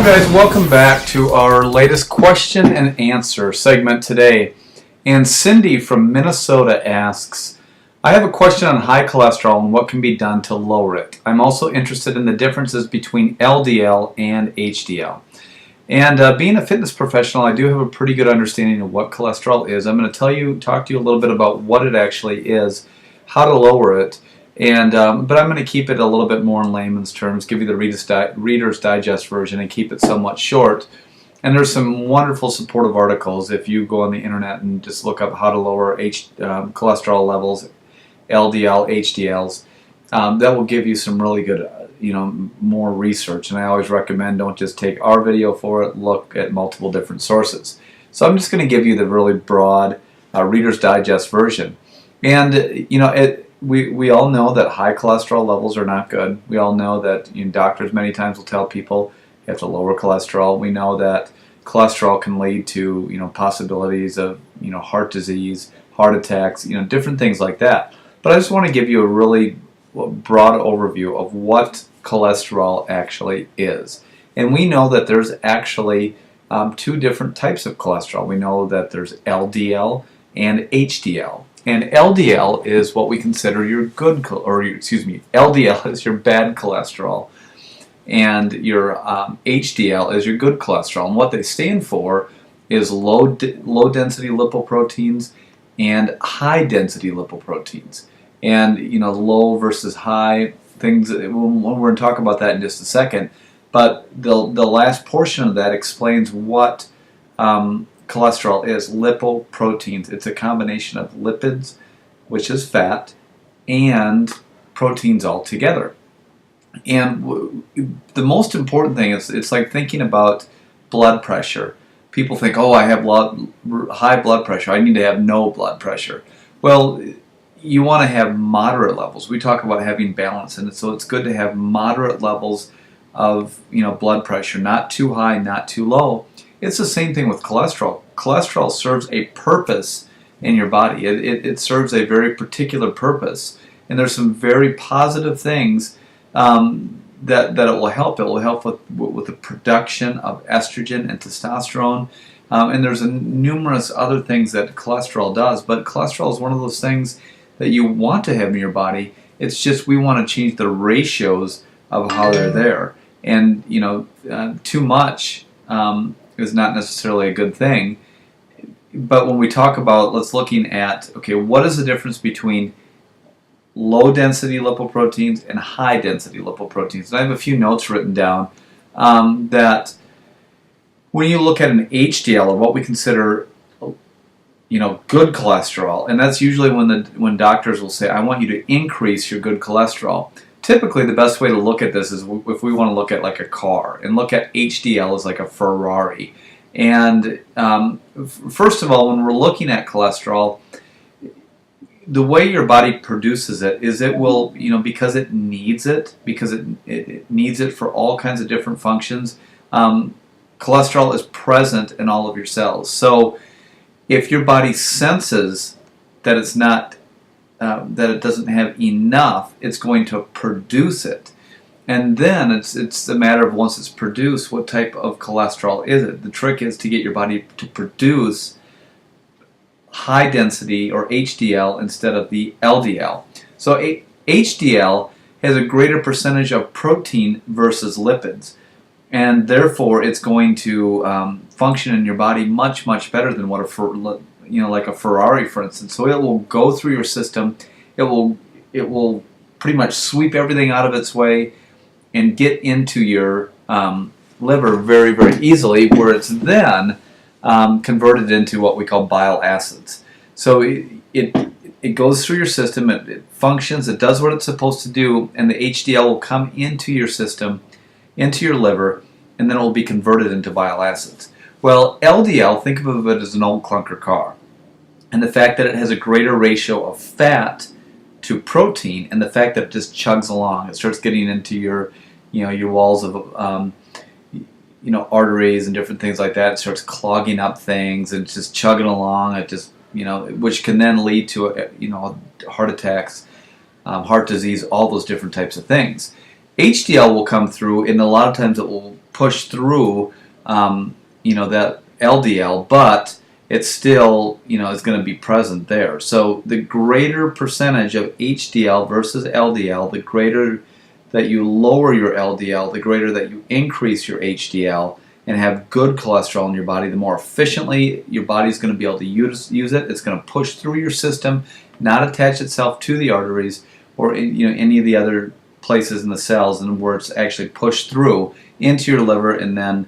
Hello guys, welcome back to our latest question and answer segment today. And Cindy from Minnesota asks, I have a question on high cholesterol and what can be done to lower it. I'm also interested in the differences between LDL and HDL. And being a fitness professional, I do have a pretty good understanding of what cholesterol is. I'm going to talk to you a little bit about what it actually is, how to lower it, and but I'm going to keep it a little bit more in layman's terms, give you the Reader's Digest version, and keep it somewhat short. And there's some wonderful supportive articles if you go on the internet and just look up how to lower cholesterol levels, LDL, HDLs. That will give you some really good, more research. And I always recommend don't just take our video for it, look at multiple different sources. So I'm just going to give you the really broad Reader's Digest version. And, we all know that high cholesterol levels are not good. We all know that doctors many times will tell people you have to lower cholesterol. We know that cholesterol can lead to possibilities of heart disease, heart attacks, different things like that. But I just want to give you a really broad overview of what cholesterol actually is. And we know that there's actually two different types of cholesterol. We know that there's LDL and HDL. And LDL is what we consider your good, LDL is your bad cholesterol, and your HDL is your good cholesterol. And what they stand for is low density lipoproteins and high density lipoproteins. And low versus high things. We're going to talk about that in just a second. But the last portion of that explains what cholesterol is. Lipoproteins. It's a combination of lipids, which is fat, and proteins all together. And the most important thing is it's like thinking about blood pressure. People think, oh, I have high blood pressure. I need to have no blood pressure. Well, you want to have moderate levels. We talk about having balance, and so it's good to have moderate levels of blood pressure, not too high, not too low. It's the same thing with cholesterol. Cholesterol serves a purpose in your body. It serves a very particular purpose, and there's some very positive things that it will help. It will help with the production of estrogen and testosterone, and there's numerous other things that cholesterol does. But cholesterol is one of those things that you want to have in your body. It's just we want to change the ratios of how they're there, and too much is not necessarily a good thing. But when we talk about, let's looking at, okay, what is the difference between low density lipoproteins and high density lipoproteins? And I have a few notes written down that when you look at an HDL, or what we consider good cholesterol, and that's usually when doctors will say, I want you to increase your good cholesterol. Typically, the best way to look at this is if we want to look at like a car and look at HDL as like a Ferrari. And first of all, when we're looking at cholesterol, the way your body produces it is it will, because it needs it, because it needs it for all kinds of different functions. Cholesterol is present in all of your cells. So if your body senses that it's not that it doesn't have enough, it's going to produce it. And then it's a matter of, once it's produced, what type of cholesterol is it? The trick is to get your body to produce high density, or HDL, instead of the LDL. So HDL has a greater percentage of protein versus lipids, and therefore it's going to function in your body much, much better than what like a Ferrari, for instance. So it will go through your system. It will pretty much sweep everything out of its way and get into your liver very, very easily, where it's then converted into what we call bile acids. So it goes through your system. It functions. It does what it's supposed to do, and the HDL will come into your system, into your liver, and then it will be converted into bile acids. Well, LDL, think of it as an old clunker car. And the fact that it has a greater ratio of fat to protein, and the fact that it just chugs along, it starts getting into your walls of arteries and different things like that. It starts clogging up things and just chugging along. It just which can then lead to heart attacks, heart disease, all those different types of things. HDL will come through, and a lot of times it will push through, that LDL, but it still, is going to be present there. So the greater percentage of HDL versus LDL, the greater that you lower your LDL, the greater that you increase your HDL and have good cholesterol in your body, the more efficiently your body's going to be able to use it. It's going to push through your system, not attach itself to the arteries or any of the other places in the cells, and where it's actually pushed through into your liver and then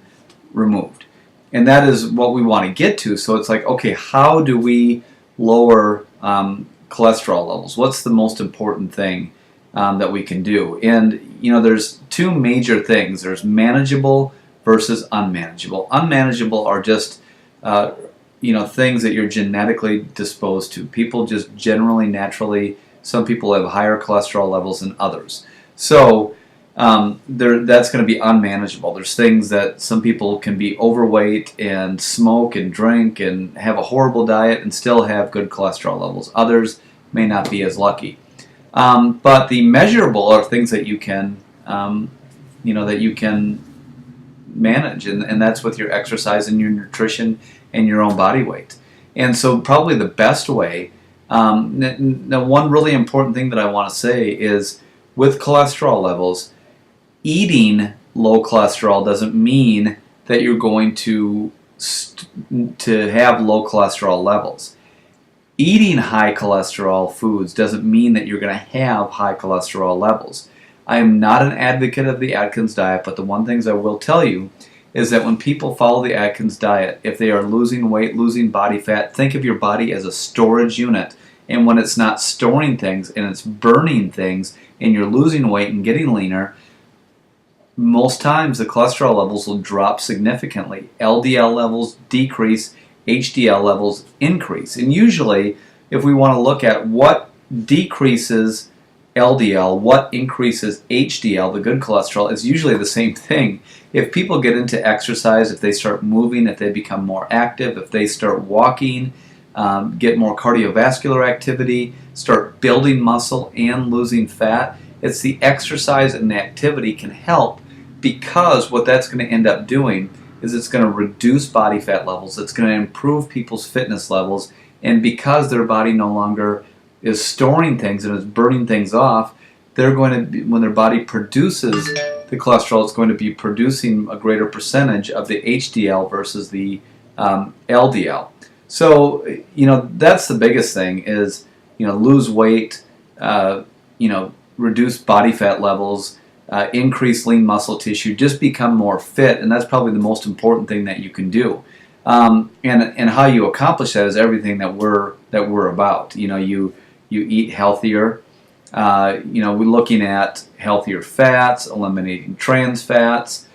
removed. And that is what we want to get to. So it's like, okay, how do we lower cholesterol levels? What's the most important thing that we can do? And there's two major things. There's manageable versus unmanageable. Unmanageable are just things that you're genetically disposed to. People just generally, naturally, some people have higher cholesterol levels than others. So that's going to be unmanageable. There's things that some people can be overweight and smoke and drink and have a horrible diet and still have good cholesterol levels. Others may not be as lucky. But the measurable are things that you can, manage, and that's with your exercise and your nutrition and your own body weight. And so probably the best way, now one really important thing that I want to say is with cholesterol levels, eating low cholesterol doesn't mean that you're going to have low cholesterol levels. Eating high cholesterol foods doesn't mean that you're going to have high cholesterol levels. I am not an advocate of the Atkins diet, but the one thing I will tell you is that when people follow the Atkins diet, if they are losing weight, losing body fat, think of your body as a storage unit. And when it's not storing things and it's burning things and you're losing weight and getting leaner, most times the cholesterol levels will drop significantly. LDL levels decrease, HDL levels increase. And usually, if we want to look at what decreases LDL, what increases HDL, the good cholesterol, is usually the same thing. If people get into exercise, if they start moving, if they become more active, if they start walking, get more cardiovascular activity, start building muscle and losing fat, it's the exercise and the activity can help, because what that's going to end up doing is it's going to reduce body fat levels, it's going to improve people's fitness levels, and because their body no longer is storing things and is burning things off, they're going to be, when their body produces the cholesterol, it's going to be producing a greater percentage of the HDL versus the LDL. So, that's the biggest thing is, lose weight, reduce body fat levels, increase lean muscle tissue, just become more fit, and that's probably the most important thing that you can do. And how you accomplish that is everything that we're about. You eat healthier. We're looking at healthier fats, eliminating trans fats,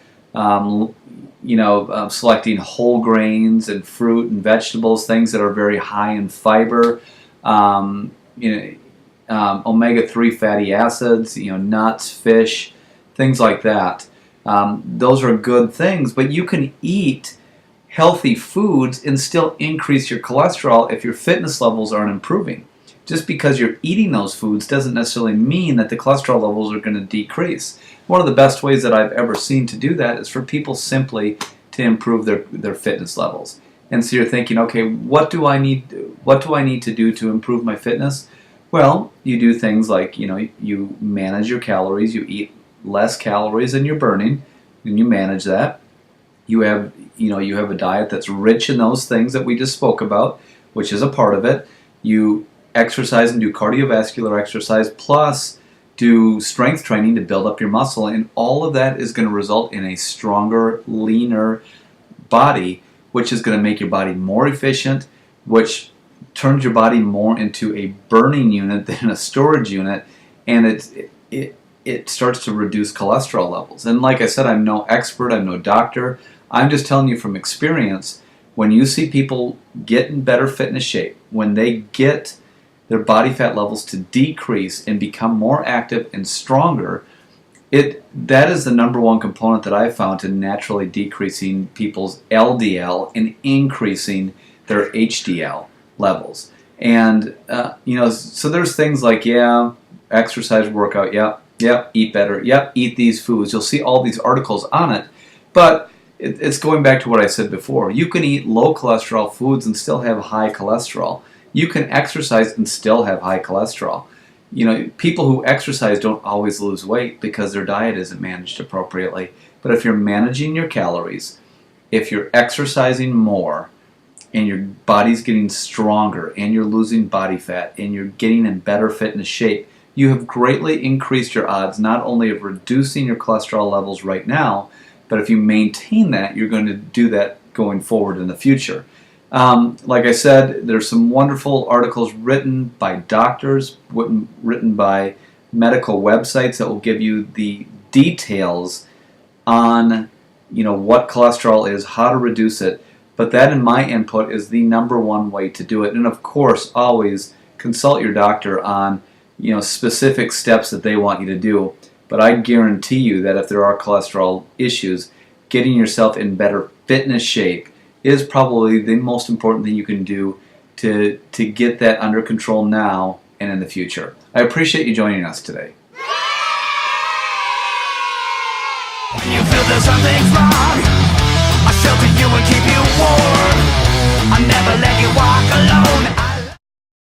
selecting whole grains and fruit and vegetables, things that are very high in fiber, omega-3 fatty acids, nuts, fish, things like that. Those are good things, but you can eat healthy foods and still increase your cholesterol if your fitness levels aren't improving. Just because you're eating those foods doesn't necessarily mean that the cholesterol levels are going to decrease. One of the best ways that I've ever seen to do that is for people simply to improve their fitness levels. And so you're thinking, okay, what do I need to do to improve my fitness? Well, you do things like, you manage your calories, you eat less calories than you're burning, and you manage that. You have a diet that's rich in those things that we just spoke about, which is a part of it. You exercise and do cardiovascular exercise, plus do strength training to build up your muscle, and all of that is going to result in a stronger, leaner body, which is going to make your body more efficient, which turns your body more into a burning unit than a storage unit, and it starts to reduce cholesterol levels. And like I said, I'm no expert, I'm no doctor. I'm just telling you from experience, when you see people get in better fitness shape, when they get their body fat levels to decrease and become more active and stronger, that is the number one component that I've found to naturally decreasing people's LDL and increasing their HDL levels. And so there's things like, exercise, workout, eat better, eat these foods. You'll see all these articles on it, But it's going back to what I said before. You can eat low cholesterol foods and still have high cholesterol. You can exercise and still have high cholesterol. You know, people who exercise don't always lose weight because their diet isn't managed appropriately. But if you're managing your calories, if you're exercising more, and your body's getting stronger, and you're losing body fat, and you're getting in better fitness shape, you have greatly increased your odds not only of reducing your cholesterol levels right now, but if you maintain that, you're going to do that going forward in the future. Like I said, there's some wonderful articles written by doctors, written by medical websites that will give you the details on, you know, what cholesterol is, how to reduce it. But that, in my input, is the number one way to do it. And of course, always consult your doctor on, you know, specific steps that they want you to do. But I guarantee you that if there are cholesterol issues, getting yourself in better fitness shape is probably the most important thing you can do to get that under control now and in the future. I appreciate you joining us today. When you feel that something's wrong, I'll shelter you and keep you warm. I'll never let you walk alone.